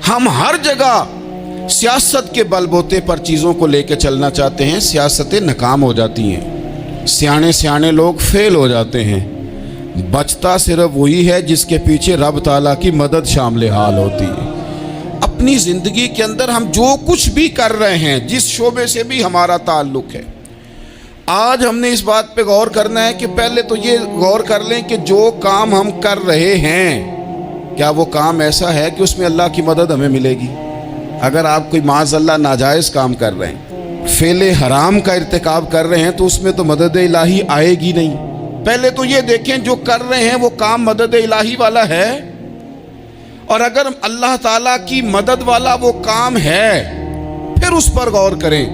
ہم ہر جگہ سیاست کے بلبوتے پر چیزوں کو لے کے چلنا چاہتے ہیں، سیاستیں ناکام ہو جاتی ہیں، سیانے لوگ فیل ہو جاتے ہیں، بچتا صرف وہی ہے جس کے پیچھے رب تعالیٰ کی مدد شامل حال ہوتی ہے۔ اپنی زندگی کے اندر ہم جو کچھ بھی کر رہے ہیں، جس شعبے سے بھی ہمارا تعلق ہے، آج ہم نے اس بات پہ غور کرنا ہے کہ پہلے تو یہ غور کر لیں کہ جو کام ہم کر رہے ہیں کیا وہ کام ایسا ہے کہ اس میں اللہ کی مدد ہمیں ملے گی؟ اگر آپ کوئی معاذ اللہ ناجائز کام کر رہے ہیں، فعل حرام کا ارتکاب کر رہے ہیں، تو اس میں تو مدد الہی آئے گی نہیں۔ پہلے تو یہ دیکھیں جو کر رہے ہیں وہ کام مدد الہی والا ہے، اور اگر اللہ تعالیٰ کی مدد والا وہ کام ہے پھر اس پر غور کریں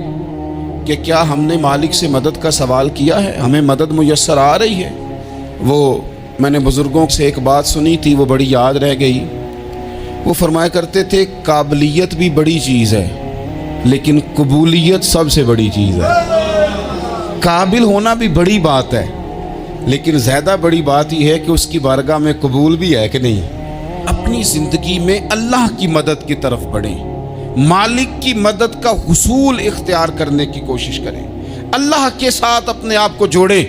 کہ کیا ہم نے مالک سے مدد کا سوال کیا ہے، ہمیں مدد میسر آ رہی ہے۔ وہ میں نے بزرگوں سے ایک بات سنی تھی، وہ بڑی یاد رہ گئی۔ وہ فرمایا کرتے تھے قابلیت بھی بڑی چیز ہے لیکن قبولیت سب سے بڑی چیز ہے۔ قابل ہونا بھی بڑی بات ہے لیکن زیادہ بڑی بات یہ ہے کہ اس کی بارگاہ میں قبول بھی ہے کہ نہیں۔ اپنی زندگی میں اللہ کی مدد کی طرف بڑھیں، مالک کی مدد کا حصول اختیار کرنے کی کوشش کریں، اللہ کے ساتھ اپنے آپ کو جوڑیں۔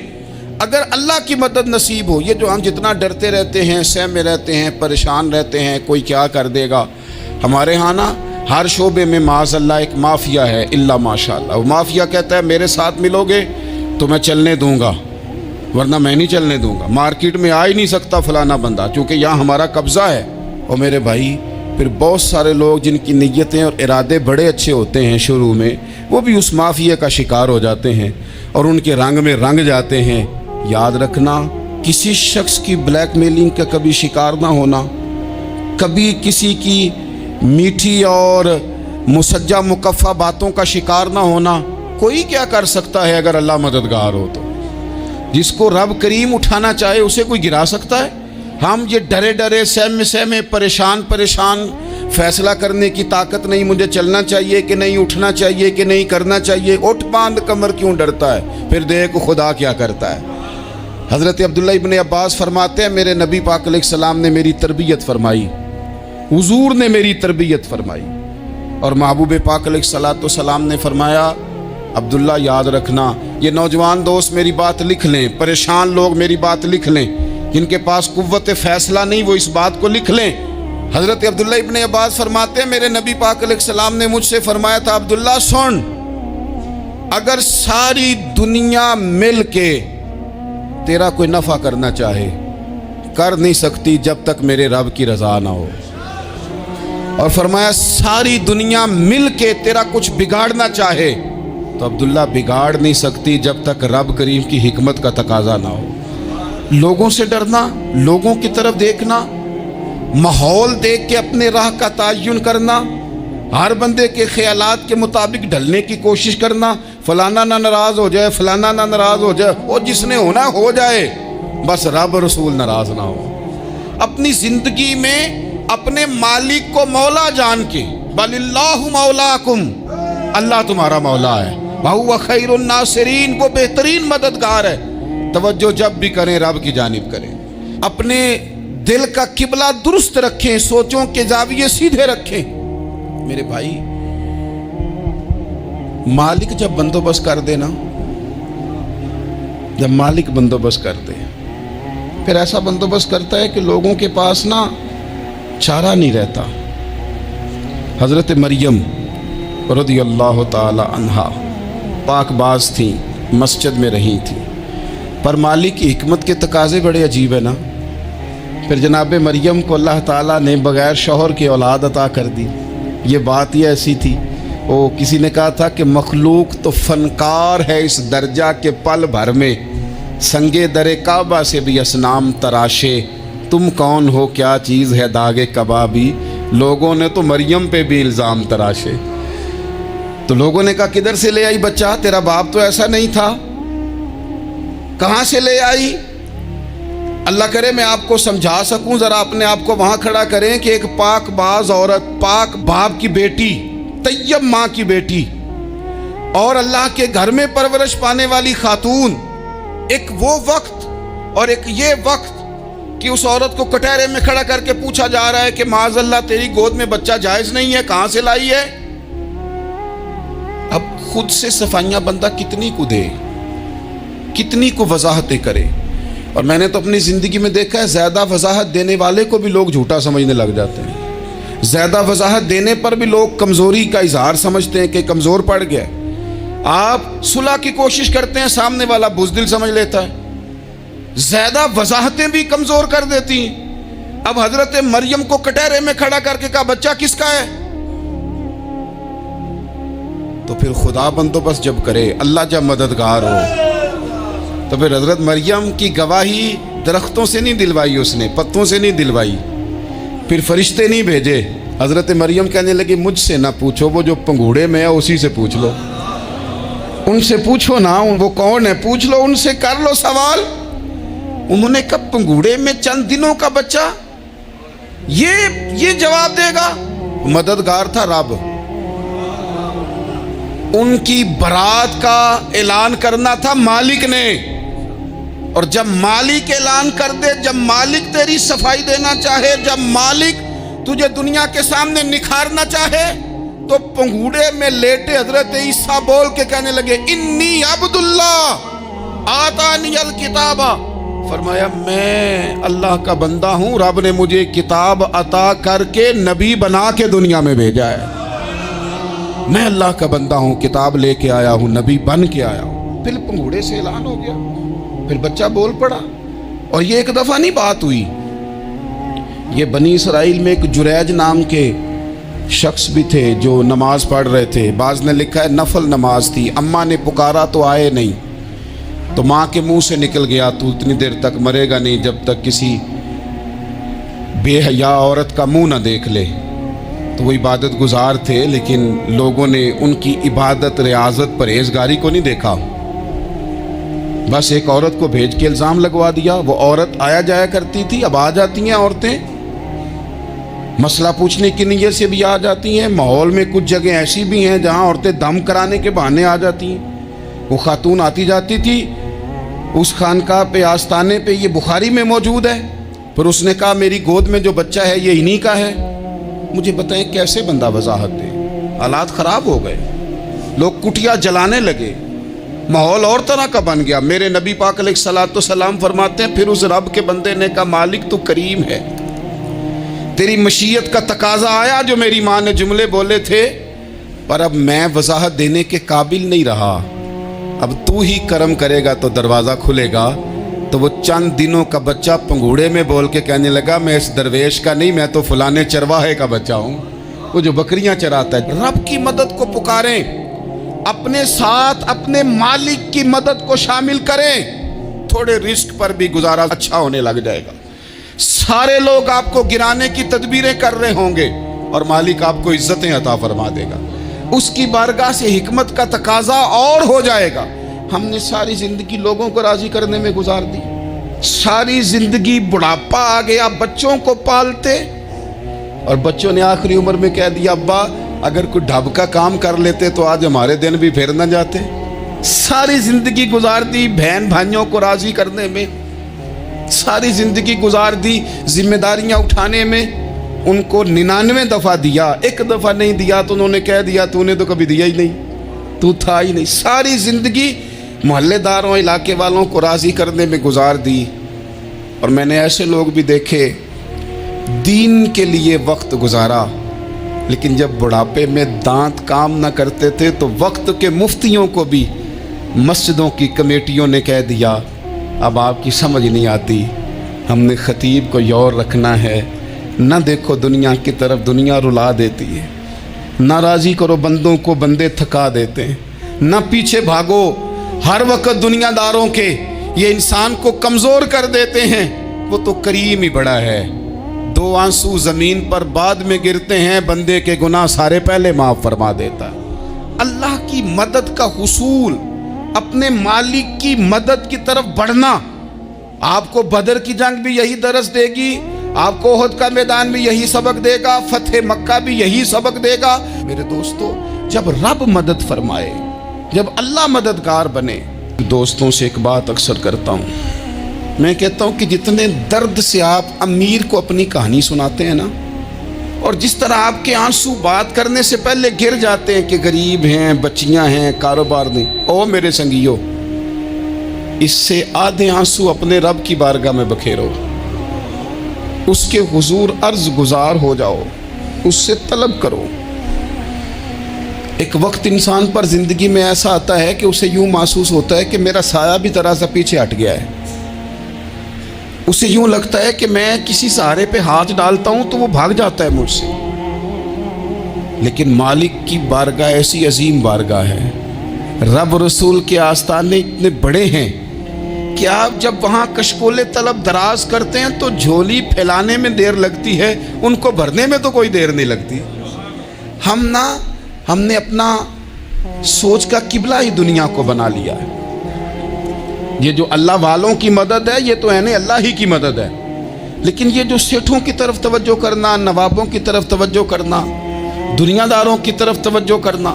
اگر اللہ کی مدد نصیب ہو، یہ جو ہم جتنا ڈرتے رہتے ہیں، سہمے رہتے ہیں، پریشان رہتے ہیں کوئی کیا کر دے گا، ہمارے ہاں نا ہر شعبے میں معاذ اللہ ایک مافیا ہے، الا ماشاء اللہ۔ وہ مافیا کہتا ہے میرے ساتھ ملو گے تو میں چلنے دوں گا ورنہ میں نہیں چلنے دوں گا، مارکیٹ میں آ ہی نہیں سکتا فلانا بندہ چونکہ یہاں ہمارا قبضہ ہے۔ اور میرے بھائی پھر بہت سارے لوگ جن کی نیتیں اور ارادے بڑے اچھے ہوتے ہیں شروع میں، وہ بھی اس مافیا کا شکار ہو جاتے ہیں اور ان کے رنگ میں رنگ جاتے ہیں۔ یاد رکھنا، کسی شخص کی بلیک میلنگ کا کبھی شکار نہ ہونا، کبھی کسی کی میٹھی اور مسجع مکفہ باتوں کا شکار نہ ہونا۔ کوئی کیا کر سکتا ہے اگر اللہ مددگار ہو تو؟ جس کو رب کریم اٹھانا چاہے اسے کوئی گرا سکتا ہے؟ ہم یہ ڈرے سہمے پریشان فیصلہ کرنے کی طاقت نہیں، مجھے چلنا چاہیے کہ نہیں، اٹھنا چاہیے کہ نہیں، کرنا چاہیے، اٹھ باندھ کمر کیوں ڈرتا ہے؟ پھر دیکھ خدا کیا کرتا ہے۔ حضرت عبداللہ ابن عباس فرماتے ہیں میرے نبی پاک علیہ السلام نے میری تربیت فرمائی، حضور نے میری تربیت فرمائی، اور محبوب پاک علیہ السلام نے فرمایا عبداللہ یاد رکھنا، یہ نوجوان دوست میری بات لکھ لیں، پریشان لوگ میری بات لکھ لیں، جن کے پاس قوت فیصلہ نہیں وہ اس بات کو لکھ لیں۔ حضرت عبداللہ ابن عباس فرماتے ہیں میرے نبی پاک علیہ السلام نے مجھ سے فرمایا تھا عبداللہ سن، اگر ساری دنیا مل کے تیرا کوئی نفع کرنا چاہے کر نہیں سکتی جب تک میرے رب کی رضا نہ ہو، اور فرمایا ساری دنیا مل کے تیرا کچھ بگاڑنا چاہے تو عبداللہ بگاڑ نہیں سکتی جب تک رب کریم کی حکمت کا تقاضا نہ ہو۔ لوگوں سے ڈرنا، لوگوں کی طرف دیکھنا، ماحول دیکھ کے اپنے راہ کا تعین کرنا، ہر بندے کے خیالات کے مطابق ڈھلنے کی کوشش کرنا، فلانا نہ ناراض ہو جائے، فلانا نہ ناراض ہو جائے، اور جس نے ہونا ہو جائے، بس رب رسول ناراض نہ ہو۔ اپنی زندگی میں اپنے مالک کو مولا جان کے، بل اللہ مولاکم، اللہ تمہارا مولا ہے، وَهُوَ خَيْرُ النَّاصِرِينَ، وہ بہترین مددگار ہے۔ توجہ جب بھی کریں رب کی جانب کریں، اپنے دل کا قبلہ درست رکھیں، سوچوں کے زاویے سیدھے رکھیں۔ میرے بھائی مالک جب بندوبست کر دے نا، جب مالک بندوبست کر دے پھر ایسا بندوبست کرتا ہے کہ لوگوں کے پاس نا چارہ نہیں رہتا۔ حضرت مریم رضی اللہ تعالی عنہا پاک باز تھیں، مسجد میں رہی تھیں، پر مالک کی حکمت کے تقاضے بڑے عجیب ہے نا۔ پھر جناب مریم کو اللہ تعالیٰ نے بغیر شوہر کی اولاد عطا کر دی۔ یہ بات ہی ایسی تھی، وہ کسی نے کہا تھا کہ مخلوق تو فنکار ہے اس درجہ کے پل بھر میں سنگے در کعبہ سے بھی اصنام تراشے، تم کون ہو کیا چیز ہے داغ کبابی، لوگوں نے تو مریم پہ بھی الزام تراشے۔ تو لوگوں نے کہا کدھر سے لے آئی بچہ، تیرا باپ تو ایسا نہیں تھا، کہاں سے لے آئی؟ اللہ کرے میں آپ کو سمجھا سکوں، ذرا اپنے آپ کو وہاں کھڑا کریں کہ ایک پاک باز عورت، پاک باپ کی بیٹی، طیب ماں کی بیٹی، اور اللہ کے گھر میں پرورش پانے والی خاتون، ایک وہ وقت اور ایک یہ وقت کہ اس عورت کو کٹہرے میں کھڑا کر کے پوچھا جا رہا ہے کہ معاذ اللہ تیری گود میں بچہ جائز نہیں ہے، کہاں سے لائی ہے؟ اب خود سے صفائیاں بندہ کتنی کو دے، کتنی کو وضاحتیں کرے. اور میں نے تو اپنی زندگی میں دیکھا ہے زیادہ وضاحت دینے والے کو بھی لوگ جھوٹا سمجھنے لگ جاتے ہیں. زیادہ وضاحت دینے پر بھی لوگ کمزوری کا اظہار سمجھتے ہیں کہ کمزور پڑ گیا. آپ صلح کی کوشش کرتے ہیں، سامنے والا بزدل سمجھ لیتا ہے. زیادہ وضاحتیں بھی کمزور کر دیتی ہیں. اب حضرت مریم کو کٹہرے میں کھڑا کر کے کہا بچہ کس کا ہے؟ تو پھر خدا بندوبست جب کرے، اللہ جب مددگار ہو، تو پھر حضرت مریم کی گواہی درختوں سے نہیں دلوائی، اس نے پتوں سے نہیں دلوائی، پھر فرشتے نہیں بھیجے. حضرت مریم کہنے لگی مجھ سے نہ پوچھو، وہ جو پنگوڑے میں ہے اسی سے پوچھ لو، ان سے پوچھو نا، وہ کون ہے پوچھ لو، ان سے کر لو سوال. انہوں نے کہا پنگوڑے میں چند دنوں کا بچہ، یہ جواب دے گا؟ مددگار تھا رب. ان کی برات کا اعلان کرنا تھا مالک نے، اور جب مالک اعلان کر دے، جب مالک تیری صفائی دینا چاہے، جب مالک تجھے دنیا کے سامنے نکھارنا چاہے، تو پنگوڑے میں لیٹے حضرت عیسیٰ بول کے کہنے لگے انی عبداللہ آتانی الکتاب، فرمایا میں اللہ کا بندہ ہوں، رب نے مجھے کتاب عطا کر کے نبی بنا کے دنیا میں بھیجا ہے. میں اللہ کا بندہ ہوں، کتاب لے کے آیا ہوں، نبی بن کے آیا ہوں. پھر پنگوڑے سے اعلان ہو گیا، پھر بچہ بول پڑا. اور یہ ایک دفعہ نہیں بات ہوئی، یہ بنی اسرائیل میں ایک جریج نام کے شخص بھی تھے جو نماز پڑھ رہے تھے. بعض نے لکھا ہے نفل نماز تھی، اماں نے پکارا تو آئے نہیں، تو ماں کے منہ سے نکل گیا تو اتنی دیر تک مرے گا نہیں جب تک کسی بے حیا عورت کا منہ نہ دیکھ لے. تو وہ عبادت گزار تھے، لیکن لوگوں نے ان کی عبادت، ریاضت، پرہیزگاری کو نہیں دیکھا. بس ایک عورت کو بھیج کے الزام لگوا دیا. وہ عورت آیا جایا کرتی تھی، اب آ جاتی ہیں عورتیں، مسئلہ پوچھنے کی نیت سے بھی آ جاتی ہیں. ماحول میں کچھ جگہ ایسی بھی ہیں جہاں عورتیں دم کرانے کے بہانے آ جاتی ہیں. وہ خاتون آتی جاتی تھی اس خانقاہ پہ، آستانے پہ، یہ بخاری میں موجود ہے. پھر اس نے کہا میری گود میں جو بچہ ہے یہ انہی کا ہے. مجھے بتائیں کیسے بندہ وضاحت دے؟ حالات خراب ہو گئے، لوگ کٹیا جلانے لگے، ماحول اور طرح کا بن گیا. میرے نبی پاک علیہ الصلوۃ والسلام فرماتے ہیں پھر اس رب کے بندے نے کہا مالک تو کریم ہے، تیری مشیت کا تقاضا آیا جو میری ماں نے جملے بولے تھے، پر اب میں وضاحت دینے کے قابل نہیں رہا، اب تو ہی کرم کرے گا تو دروازہ کھلے گا. تو وہ چند دنوں کا بچہ پنگوڑے میں بول کے کہنے لگا میں اس درویش کا نہیں، میں تو فلانے چرواہے کا بچہ ہوں، وہ جو بکریاں چراتا ہے. رب کی مدد کو پکاریں، اپنے ساتھ اپنے مالک کی مدد کو شامل کریں، تھوڑے رزق پر بھی گزارا اچھا ہونے لگ جائے گا. سارے لوگ آپ کو گرانے کی تدبیریں کر رہے ہوں گے اور مالک آپ کو عزتیں عطا فرما دے گا. اس کی بارگاہ سے حکمت کا تقاضا اور ہو جائے گا. ہم نے ساری زندگی لوگوں کو راضی کرنے میں گزار دی، ساری زندگی بڑھاپا آ گیا بچوں کو پالتے، اور بچوں نے آخری عمر میں کہہ دیا ابا اگر کوئی ڈھب کا کام کر لیتے تو آج ہمارے دن بھی پھر نہ جاتے. ساری زندگی گزار دی بہن بھائیوں کو راضی کرنے میں، ساری زندگی گزار دی ذمہ داریاں اٹھانے میں. ان کو 99 دفعہ دیا، ایک دفعہ نہیں دیا تو انہوں نے کہہ دیا تو نے تو کبھی دیا ہی نہیں، تو تھا ہی نہیں. ساری زندگی محلے داروں، علاقے والوں کو راضی کرنے میں گزار دی. اور میں نے ایسے لوگ بھی دیکھے دین کے لیے وقت گزارا، لیکن جب بڑھاپے میں دانت کام نہ کرتے تھے تو وقت کے مفتیوں کو بھی مسجدوں کی کمیٹیوں نے کہہ دیا اب آپ کی سمجھ نہیں آتی، ہم نے خطیب کو یور رکھنا ہے، نہ دیکھو دنیا کی طرف، دنیا رلا دیتی ہے، نہ راضی کرو بندوں کو، بندے تھکا دیتے ہیں، نہ پیچھے بھاگو ہر وقت دنیا داروں کے، یہ انسان کو کمزور کر دیتے ہیں. وہ تو کریم ہی بڑا ہے، 2 آنسو زمین پر بعد میں گرتے ہیں، بندے کے گناہ سارے پہلے معاف فرما دیتا ہے. اللہ کی مدد کا حصول، اپنے مالک کی مدد کی طرف بڑھنا. آپ کو بدر کی جنگ بھی یہی درس دے گی، آپ کو احد کا میدان بھی یہی سبق دے گا، فتح مکہ بھی یہی سبق دے گا. میرے دوستو جب رب مدد فرمائے، جب اللہ مددگار بنے. دوستوں سے ایک بات اکثر کرتا ہوں، میں کہتا ہوں کہ جتنے درد سے آپ امیر کو اپنی کہانی سناتے ہیں نا، اور جس طرح آپ کے آنسو بات کرنے سے پہلے گر جاتے ہیں کہ غریب ہیں، بچیاں ہیں، کاروبار نہیں، او میرے سنگیو، اس سے آدھے آنسو اپنے رب کی بارگاہ میں بکھیرو، اس کے حضور عرض گزار ہو جاؤ، اس سے طلب کرو۔ ایک وقت انسان پر زندگی میں ایسا آتا ہے کہ اسے یوں محسوس ہوتا ہے کہ میرا سایہ بھی ذرا سا پیچھے ہٹ گیا ہے، اسے یوں لگتا ہے کہ میں کسی سہارے پہ ہاتھ ڈالتا ہوں تو وہ بھاگ جاتا ہے مجھ سے۔ لیکن مالک کی بارگاہ ایسی عظیم بارگاہ ہے، رب رسول کے آستانے اتنے بڑے ہیں کہ آپ جب وہاں کشکول طلب دراز کرتے ہیں تو جھولی پھیلانے میں دیر لگتی ہے، ان کو بھرنے میں تو کوئی دیر نہیں لگتی۔ ہم نے اپنا سوچ کا قبلہ ہی دنیا کو بنا لیا ہے۔ یہ جو اللہ والوں کی مدد ہے، یہ تو ہے نہیں، اللہ ہی کی مدد ہے، لیکن یہ جو سیٹھوں کی طرف توجہ کرنا، نوابوں کی طرف توجہ کرنا، دنیا داروں کی طرف توجہ کرنا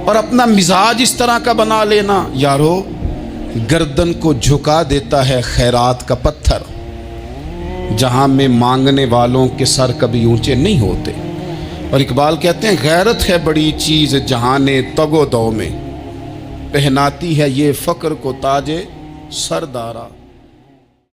اور اپنا مزاج اس طرح کا بنا لینا، یارو گردن کو جھکا دیتا ہے خیرات کا پتھر، جہاں میں مانگنے والوں کے سر کبھی اونچے نہیں ہوتے۔ اور اقبال کہتے ہیں غیرت ہے بڑی چیز جہانے تگ و دو میں، پہناتی ہے یہ فقر کو تاج سردارا۔